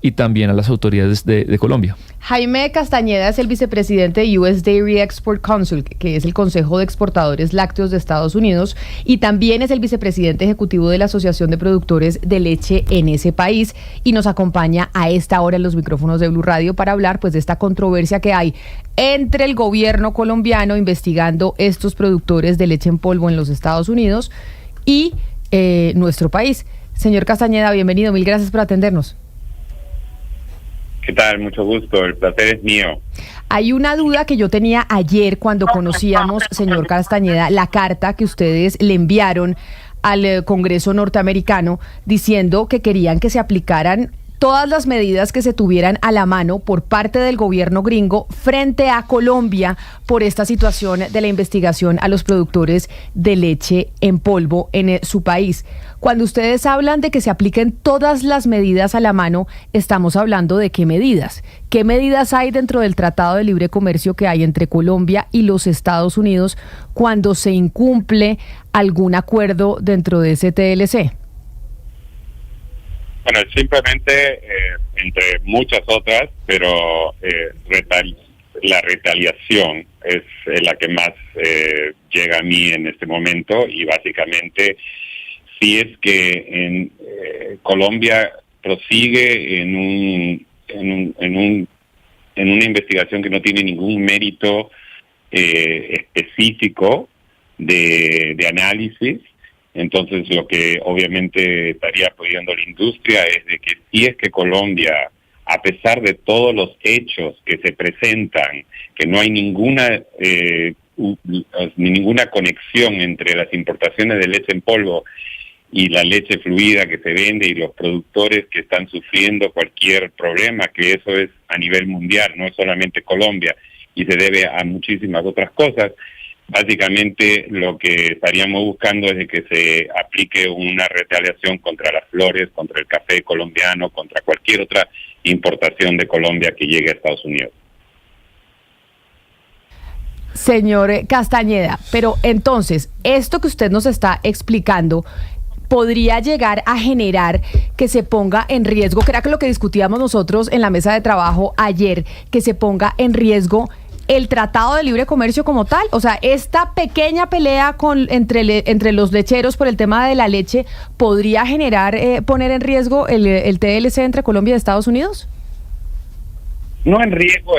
y también a las autoridades de Colombia. Jaime Castañeda es el vicepresidente de US Dairy Export Council, que es el Consejo de Exportadores Lácteos de Estados Unidos, y también es el vicepresidente ejecutivo de la Asociación de Productores de Leche en ese país, y nos acompaña a esta hora en los micrófonos de Blue Radio para hablar pues de esta controversia que hay entre el gobierno colombiano investigando estos productores de leche en polvo en los Estados Unidos y nuestro país. Señor Castañeda, bienvenido, mil gracias por atendernos. ¿Qué tal? Mucho gusto, el placer es mío. Hay una duda que yo tenía ayer cuando conocíamos, señor Castañeda, la carta que ustedes le enviaron al Congreso norteamericano diciendo que querían que se aplicaran todas las medidas que se tuvieran a la mano por parte del gobierno gringo frente a Colombia por esta situación de la investigación a los productores de leche en polvo en su país. Cuando ustedes hablan de que se apliquen todas las medidas a la mano, estamos hablando de ¿qué medidas? ¿Qué medidas hay dentro del Tratado de Libre Comercio que hay entre Colombia y los Estados Unidos cuando se incumple algún acuerdo dentro de ese TLC? Bueno, simplemente, entre muchas otras, pero la retaliación es la que más llega a mí en este momento, y básicamente si es que en Colombia prosigue en una investigación que no tiene ningún mérito específico de análisis. Entonces, lo que obviamente estaría pidiendo la industria es de que si es que Colombia, a pesar de todos los hechos que se presentan, que no hay ninguna conexión entre las importaciones de leche en polvo y la leche fluida que se vende y los productores que están sufriendo cualquier problema, que eso es a nivel mundial, no es solamente Colombia, y se debe a muchísimas otras cosas. Básicamente lo que estaríamos buscando es de que se aplique una retaliación contra las flores, contra el café colombiano, contra cualquier otra importación de Colombia que llegue a Estados Unidos. Señor Castañeda, pero entonces, esto que usted nos está explicando podría llegar a generar que se ponga en riesgo, que era lo que discutíamos nosotros en la mesa de trabajo ayer, que se ponga en riesgo el Tratado de Libre Comercio como tal. O sea, esta pequeña pelea entre los lecheros por el tema de la leche podría generar, poner en riesgo el TLC entre Colombia y Estados Unidos. No en riesgo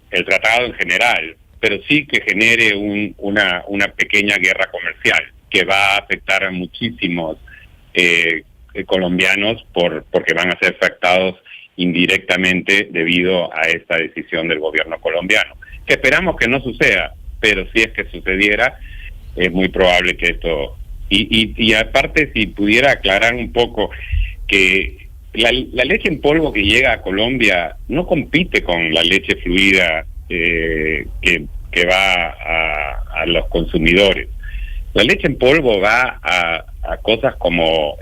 el tratado en general, pero sí que genere una pequeña guerra comercial que va a afectar a muchísimos colombianos porque van a ser afectados indirectamente debido a esta decisión del gobierno colombiano, que esperamos que no suceda, pero si es que sucediera, es muy probable que esto... Y aparte, si pudiera aclarar un poco que la leche en polvo que llega a Colombia no compite con la leche fluida que va a los consumidores. La leche en polvo va a cosas como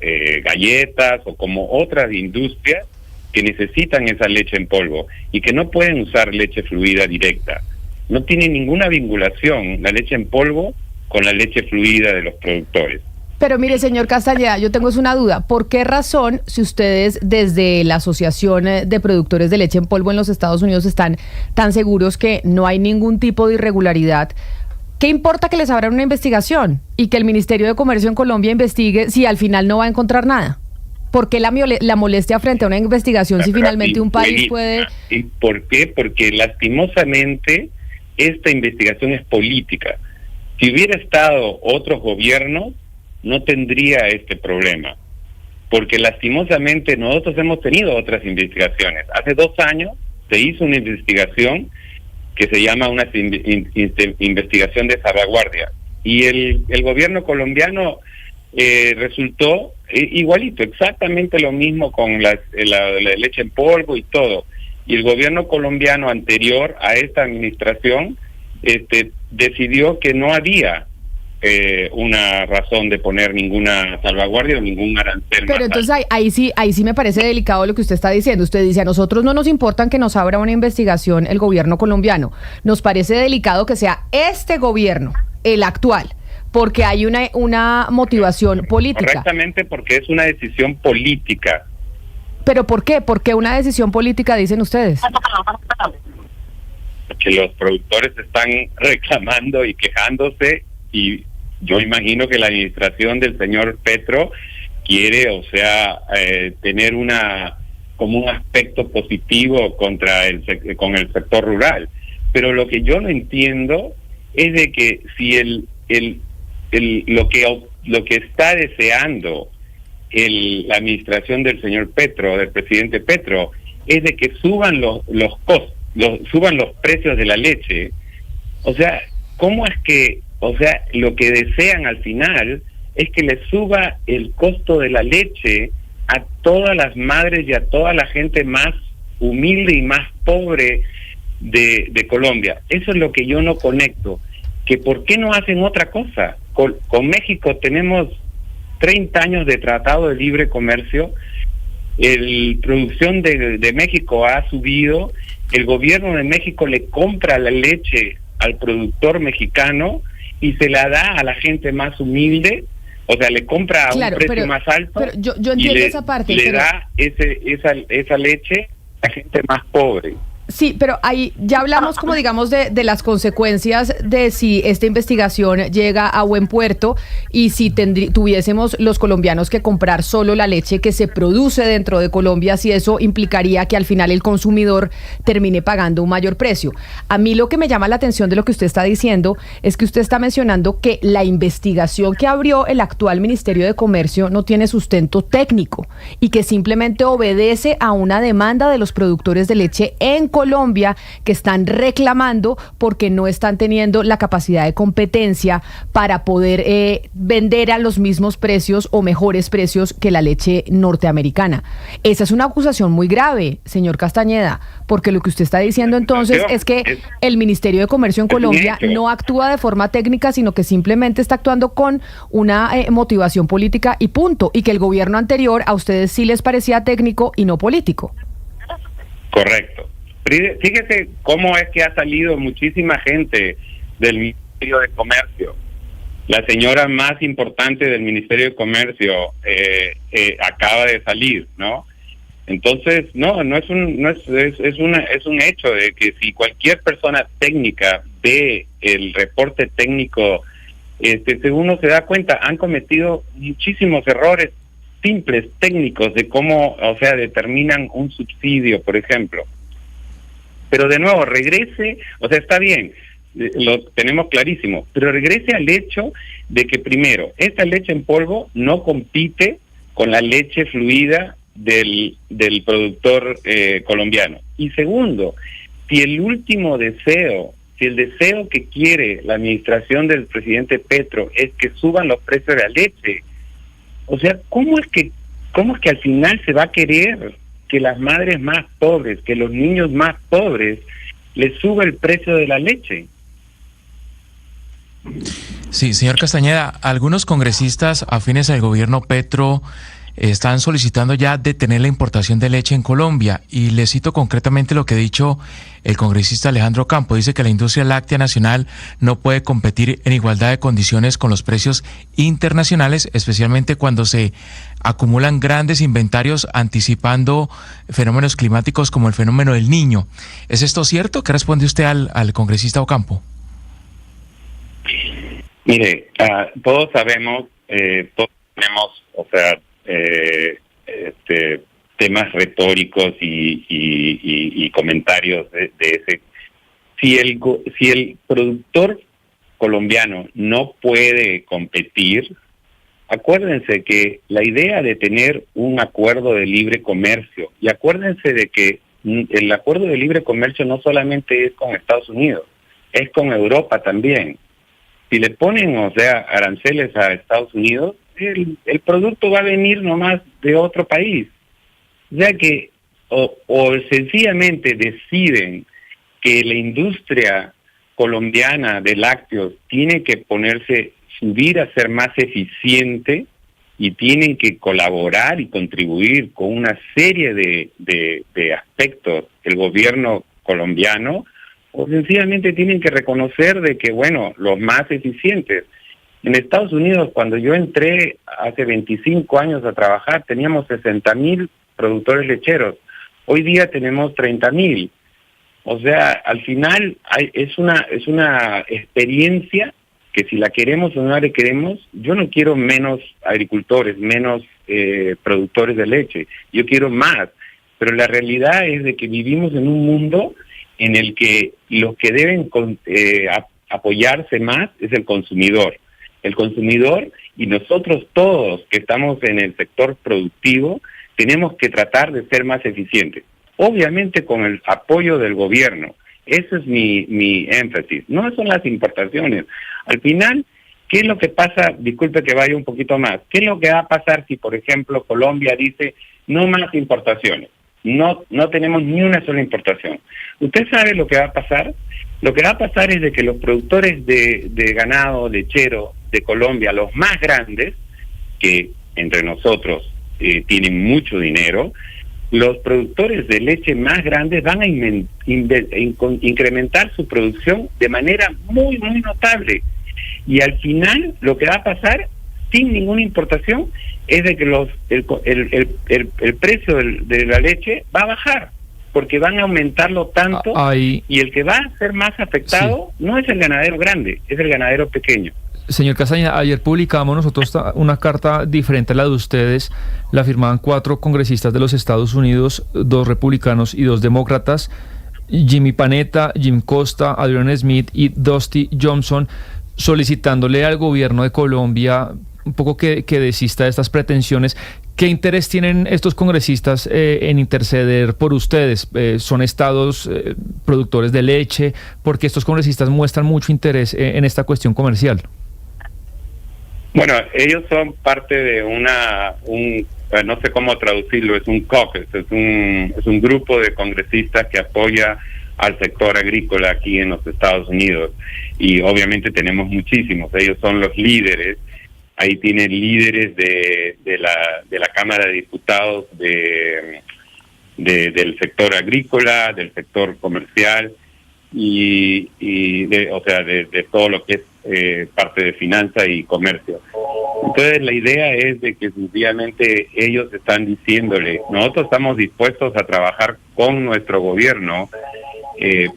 galletas o como otras industrias que necesitan esa leche en polvo y que no pueden usar leche fluida directa. No tiene ninguna vinculación la leche en polvo con la leche fluida de los productores. Pero mire, señor Castañeda, yo tengo una duda. ¿Por qué razón, si ustedes desde la Asociación de Productores de Leche en Polvo en los Estados Unidos están tan seguros que no hay ningún tipo de irregularidad, qué importa que les abran una investigación y que el Ministerio de Comercio en Colombia investigue si al final no va a encontrar nada? ¿Por qué la molestia frente a una investigación si finalmente un país puede...? ¿Y por qué? Porque lastimosamente esta investigación es política. Si hubiera estado otros gobiernos, no tendría este problema. Porque lastimosamente nosotros hemos tenido otras investigaciones. Hace 2 años se hizo una investigación que se llama una investigación de salvaguardia. Y el gobierno colombiano resultó igualito, exactamente lo mismo con la leche en polvo y todo. Y el gobierno colombiano anterior a esta administración decidió que no había una razón de poner ninguna salvaguardia o ningún arancel. Pero entonces ahí sí me parece delicado lo que usted está diciendo. Usted dice, a nosotros no nos importa que nos abra una investigación el gobierno colombiano. Nos parece delicado que sea este gobierno, el actual, porque hay una motivación política. Correctamente, porque es una decisión política. ¿Pero por qué? ¿Por qué una decisión política, dicen ustedes? Que los productores están reclamando y quejándose, y yo imagino que la administración del señor Petro quiere, o sea, tener como un aspecto positivo con el sector rural. Pero lo que yo no entiendo es de que si lo que está deseando la administración del señor Petro, del presidente Petro, es de que suban los costos, suban los precios de la leche. O sea, ¿cómo es que, o sea, lo que desean al final es que le suba el costo de la leche a todas las madres y a toda la gente más humilde y más pobre de Colombia? Eso es lo que yo no conecto, que ¿por qué no hacen otra cosa? Con México tenemos 30 años de tratado de libre comercio, la producción de México ha subido, el gobierno de México le compra la leche al productor mexicano y se la da a la gente más humilde, o sea, le compra a un precio más alto, pero yo entiendo esa parte, le da esa leche a la gente más pobre. Sí, pero ahí ya hablamos, como digamos, de las consecuencias de si esta investigación llega a buen puerto y si tuviésemos los colombianos que comprar solo la leche que se produce dentro de Colombia, si eso implicaría que al final el consumidor termine pagando un mayor precio. A mí lo que me llama la atención de lo que usted está diciendo es que usted está mencionando que la investigación que abrió el actual Ministerio de Comercio no tiene sustento técnico y que simplemente obedece a una demanda de los productores de leche en Colombia, que están reclamando porque no están teniendo la capacidad de competencia para poder vender a los mismos precios o mejores precios que la leche norteamericana. Esa es una acusación muy grave, señor Castañeda, porque lo que usted está diciendo entonces es que el Ministerio de Comercio en Colombia no actúa de forma técnica, sino que simplemente está actuando con una motivación política y punto, y que el gobierno anterior a ustedes sí les parecía técnico y no político. Correcto. Fíjese cómo es que ha salido muchísima gente del Ministerio de Comercio. La señora más importante del Ministerio de Comercio acaba de salir, ¿no? Entonces, es un hecho de que si cualquier persona técnica ve el reporte técnico, uno se da cuenta, han cometido muchísimos errores simples técnicos de cómo, o sea, determinan un subsidio, por ejemplo. Pero de nuevo, regrese, o sea, está bien, lo tenemos clarísimo, pero regrese al hecho de que primero, esta leche en polvo no compite con la leche fluida del productor colombiano. Y segundo, si el deseo que quiere la administración del presidente Petro es que suban los precios de la leche, o sea, ¿cómo es que al final se va a querer que las madres más pobres, que los niños más pobres, les suba el precio de la leche? Sí, señor Castañeda, algunos congresistas afines al gobierno Petro están solicitando ya detener la importación de leche en Colombia, y le cito concretamente lo que ha dicho el congresista Alejandro Campo. Dice que la industria láctea nacional no puede competir en igualdad de condiciones con los precios internacionales, especialmente cuando se acumulan grandes inventarios anticipando fenómenos climáticos como el fenómeno del Niño. ¿Es esto cierto? ¿Qué responde usted al congresista Ocampo? Mire, todos sabemos, todos tenemos, o sea, temas retóricos y comentarios de ese. Si el productor colombiano no puede competir, acuérdense que la idea de tener un acuerdo de libre comercio, y acuérdense de que el acuerdo de libre comercio no solamente es con Estados Unidos, es con Europa también. Si le ponen, o sea, aranceles a Estados Unidos, el producto va a venir nomás de otro país. O sea que o sencillamente deciden que la industria colombiana de lácteos tiene que subir a ser más eficiente, y tienen que colaborar y contribuir con una serie de aspectos el gobierno colombiano, o sencillamente tienen que reconocer de que, bueno, los más eficientes. En Estados Unidos, cuando yo entré hace 25 años a trabajar, teníamos 60,000 productores lecheros. Hoy día tenemos 30.000. O sea, al final es una experiencia que si la queremos o no la queremos, yo no quiero menos agricultores, menos productores de leche, yo quiero más. Pero la realidad es de que vivimos en un mundo en el que los que deben apoyarse más es el consumidor. El consumidor y nosotros todos que estamos en el sector productivo tenemos que tratar de ser más eficientes. Obviamente con el apoyo del gobierno. Ese es mi énfasis. No son las importaciones. Al final, ¿qué es lo que pasa? Disculpe que vaya un poquito más. ¿Qué es lo que va a pasar si, por ejemplo, Colombia dice no más importaciones? No tenemos ni una sola importación. ¿Usted sabe lo que va a pasar? Lo que va a pasar es de que los productores de ganado lechero de Colombia, los más grandes, que entre nosotros tienen mucho dinero, los productores de leche más grandes van a incrementar su producción de manera muy, muy notable. Y al final, lo que va a pasar, sin ninguna importación, es de que el precio de la leche va a bajar, porque van a aumentarlo tanto, y el que va a ser más afectado no es el ganadero grande, es el ganadero pequeño. Señor Castañeda, ayer publicamos nosotros una carta diferente a la de ustedes. La firmaban 4 congresistas de los Estados Unidos, 2 republicanos y 2 demócratas, Jimmy Panetta, Jim Costa, Adrian Smith y Dusty Johnson, solicitándole al gobierno de Colombia un poco que desista de estas pretensiones. ¿Qué interés tienen estos congresistas en interceder por ustedes? ¿Son estados productores de leche? Porque estos congresistas muestran mucho interés en esta cuestión comercial. Bueno, ellos son parte de no sé cómo traducirlo, es un caucus, es un grupo de congresistas que apoya al sector agrícola aquí en los Estados Unidos. Y obviamente tenemos muchísimos, ellos son los líderes. Ahí tienen líderes de la Cámara de Diputados del sector agrícola, del sector comercial y de todo lo que es parte de finanza y comercio. Entonces la idea es de que sencillamente ellos están diciéndole, nosotros estamos dispuestos a trabajar con nuestro gobierno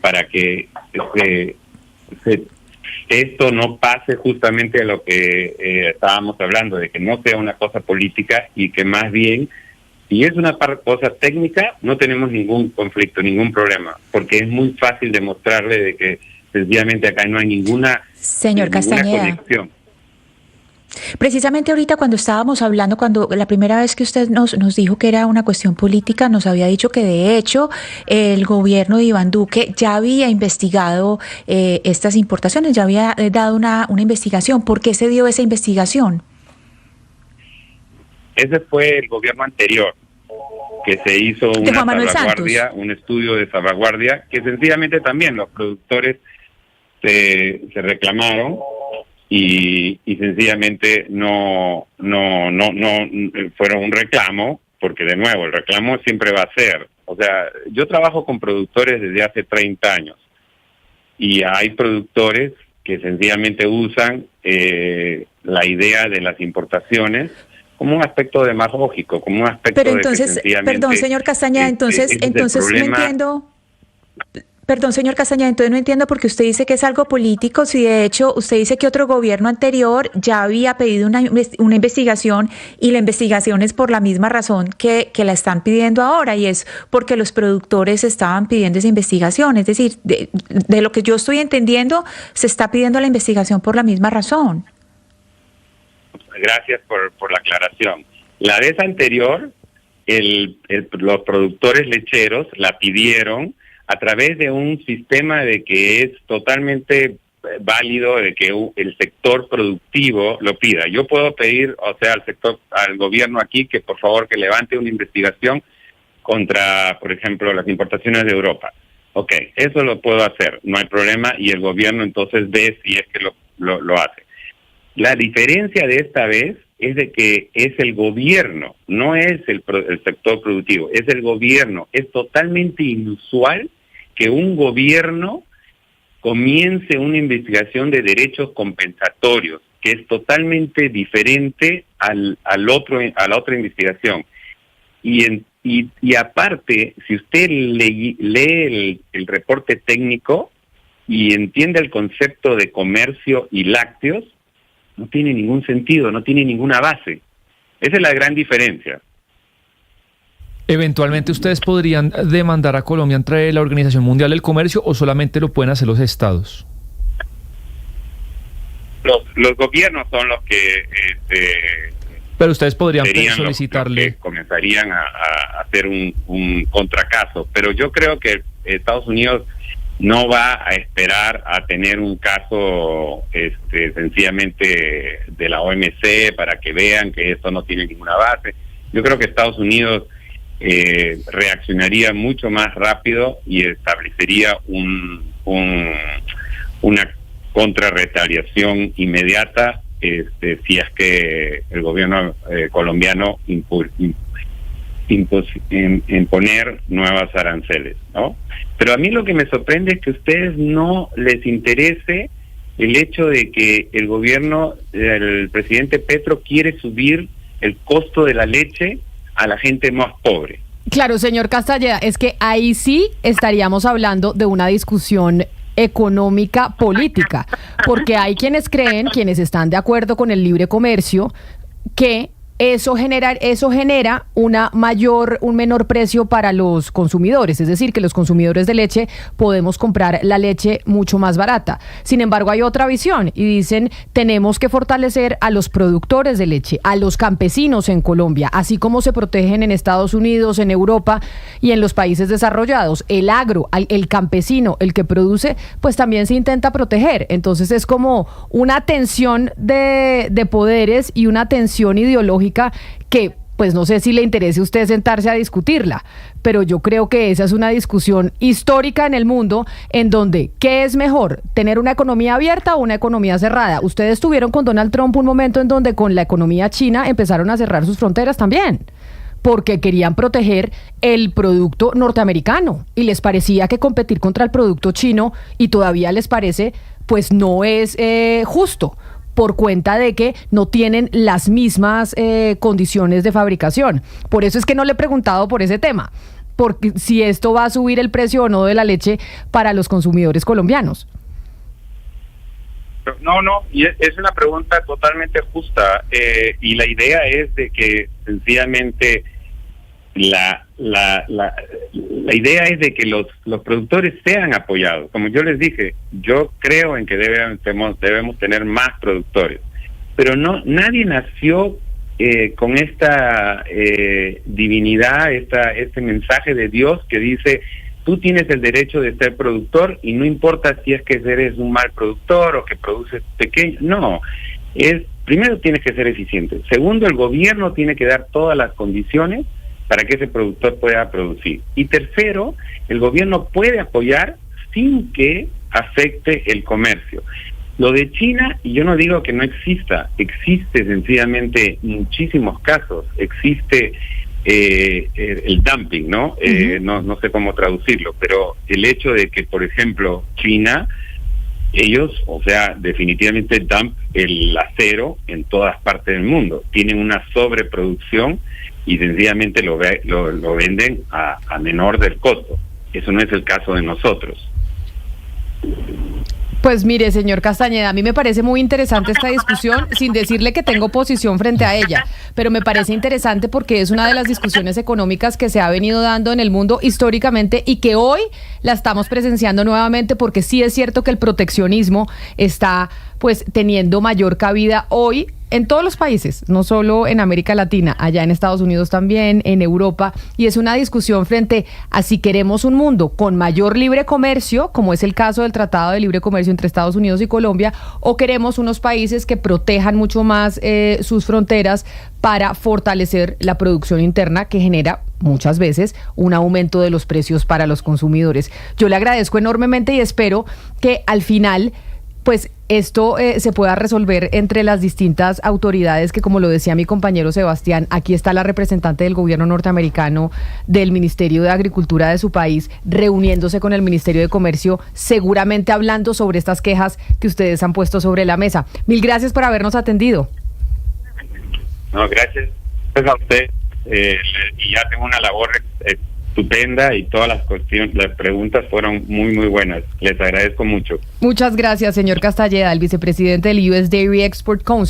para que esto no pase justamente a lo que estábamos hablando, de que no sea una cosa política y que más bien, si es una cosa técnica, no tenemos ningún conflicto, ningún problema, porque es muy fácil demostrarle de que sencillamente acá no hay ninguna conexión. Precisamente ahorita cuando estábamos hablando, cuando la primera vez que usted nos dijo que era una cuestión política, nos había dicho que de hecho el gobierno de Iván Duque ya había investigado estas importaciones, ya había dado una investigación. ¿Por qué se dio esa investigación? Ese fue el gobierno anterior, que se hizo una salvaguardia, un estudio de salvaguardia, que sencillamente también los productores se reclamaron y sencillamente no fueron un reclamo, porque de nuevo el reclamo siempre va a ser, o sea, yo trabajo con productores desde hace 30 años y hay productores que sencillamente usan la idea de las importaciones como un aspecto demagógico, como un aspecto. Pero entonces, de que sencillamente, perdón, señor Castañeda, entonces no entiendo. Perdón, señor Castañeda, entonces no entiendo porque usted dice que es algo político, si de hecho usted dice que otro gobierno anterior ya había pedido una investigación y la investigación es por la misma razón que la están pidiendo ahora, y es porque los productores estaban pidiendo esa investigación. Es decir, de lo que yo estoy entendiendo, se está pidiendo la investigación por la misma razón. Gracias por la aclaración. La vez anterior, los productores lecheros la pidieron a través de un sistema de que es totalmente válido de que el sector productivo lo pida. Yo puedo pedir, o sea, al gobierno aquí que por favor que levante una investigación contra, por ejemplo, las importaciones de Europa. Ok, eso lo puedo hacer, no hay problema, y el gobierno entonces ve si es que lo hace. La diferencia de esta vez es de que es el gobierno, no es el sector productivo, es el gobierno. Es totalmente inusual que un gobierno comience una investigación de derechos compensatorios, que es totalmente diferente a la otra investigación. Y Y aparte, si usted lee el reporte técnico y entiende el concepto de comercio y lácteos, no tiene ningún sentido, no tiene ninguna base. Esa es la gran diferencia. ¿Eventualmente ustedes podrían demandar a Colombia ante la Organización Mundial del Comercio o solamente lo pueden hacer los estados? Los gobiernos son los que... Pero ustedes podrían solicitarle... Los que comenzarían a hacer un contracaso. Pero yo creo que Estados Unidos no va a esperar a tener un caso sencillamente de la OMC para que vean que esto no tiene ninguna base. Yo creo que Estados Unidos reaccionaría mucho más rápido y establecería una contrarretaliación inmediata si es que el gobierno colombiano imponer nuevas aranceles, ¿no? Pero a mí lo que me sorprende es que a ustedes no les interese el hecho de que el gobierno, el presidente Petro quiere subir el costo de la leche a la gente más pobre. Claro, señor Castañeda, es que ahí sí estaríamos hablando de una discusión económica política, porque hay quienes creen, quienes están de acuerdo con el libre comercio, que eso genera un menor precio para los consumidores, es decir, que los consumidores de leche podemos comprar la leche mucho más barata. Sin embargo, hay otra visión y dicen, tenemos que fortalecer a los productores de leche, a los campesinos en Colombia, así como se protegen en Estados Unidos, en Europa y en los países desarrollados. El agro, el campesino, el que produce, pues también se intenta proteger. Entonces es como una tensión de poderes y una tensión ideológica que pues no sé si le interese a usted sentarse a discutirla, pero yo creo que esa es una discusión histórica en el mundo en donde, ¿qué es mejor? ¿Tener una economía abierta o una economía cerrada? Ustedes tuvieron con Donald Trump un momento en donde con la economía china empezaron a cerrar sus fronteras también, porque querían proteger el producto norteamericano y les parecía que competir contra el producto chino, y todavía les parece, pues no es justo, por cuenta de que no tienen las mismas condiciones de fabricación. Por eso es que no le he preguntado por ese tema, porque si esto va a subir el precio o no de la leche para los consumidores colombianos. No, y es una pregunta totalmente justa, y la idea es de que sencillamente la idea es de que los productores sean apoyados. Como yo les dije, yo creo en que debemos tener más productores, pero nadie nació con esta divinidad, este mensaje de Dios que dice, tú tienes el derecho de ser productor y no importa si es que eres un mal productor o que produces pequeño. No, primero tienes que ser eficiente. Segundo, el gobierno tiene que dar todas las condiciones para que ese productor pueda producir. Y tercero, el gobierno puede apoyar sin que afecte el comercio. Lo de China, y yo no digo que no existe sencillamente muchísimos casos. Existe el dumping, ¿no? No sé cómo traducirlo, pero el hecho de que, por ejemplo, China, ellos, definitivamente dump el acero en todas partes del mundo. Tienen una sobreproducción y sencillamente lo venden a menor del costo. Eso no es el caso de nosotros. Pues mire, señor Castañeda, a mí me parece muy interesante esta discusión, sin decirle que tengo posición frente a ella, pero me parece interesante porque es una de las discusiones económicas que se ha venido dando en el mundo históricamente y que hoy la estamos presenciando nuevamente, porque sí es cierto que el proteccionismo está pues teniendo mayor cabida hoy en todos los países, no solo en América Latina, allá en Estados Unidos también, en Europa, y es una discusión frente a si queremos un mundo con mayor libre comercio, como es el caso del Tratado de Libre Comercio entre Estados Unidos y Colombia, o queremos unos países que protejan mucho más sus fronteras para fortalecer la producción interna, que genera muchas veces un aumento de los precios para los consumidores. Yo le agradezco enormemente y espero que al final pues esto se pueda resolver entre las distintas autoridades que, como lo decía mi compañero Sebastián, aquí está la representante del gobierno norteamericano, del Ministerio de Agricultura de su país, reuniéndose con el Ministerio de Comercio, seguramente hablando sobre estas quejas que ustedes han puesto sobre la mesa. Mil gracias por habernos atendido. No, gracias a usted. y hacen una labor estupenda y todas las preguntas fueron muy buenas. Les agradezco mucho. Muchas gracias, señor Castañeda, el vicepresidente del US Dairy Export Council.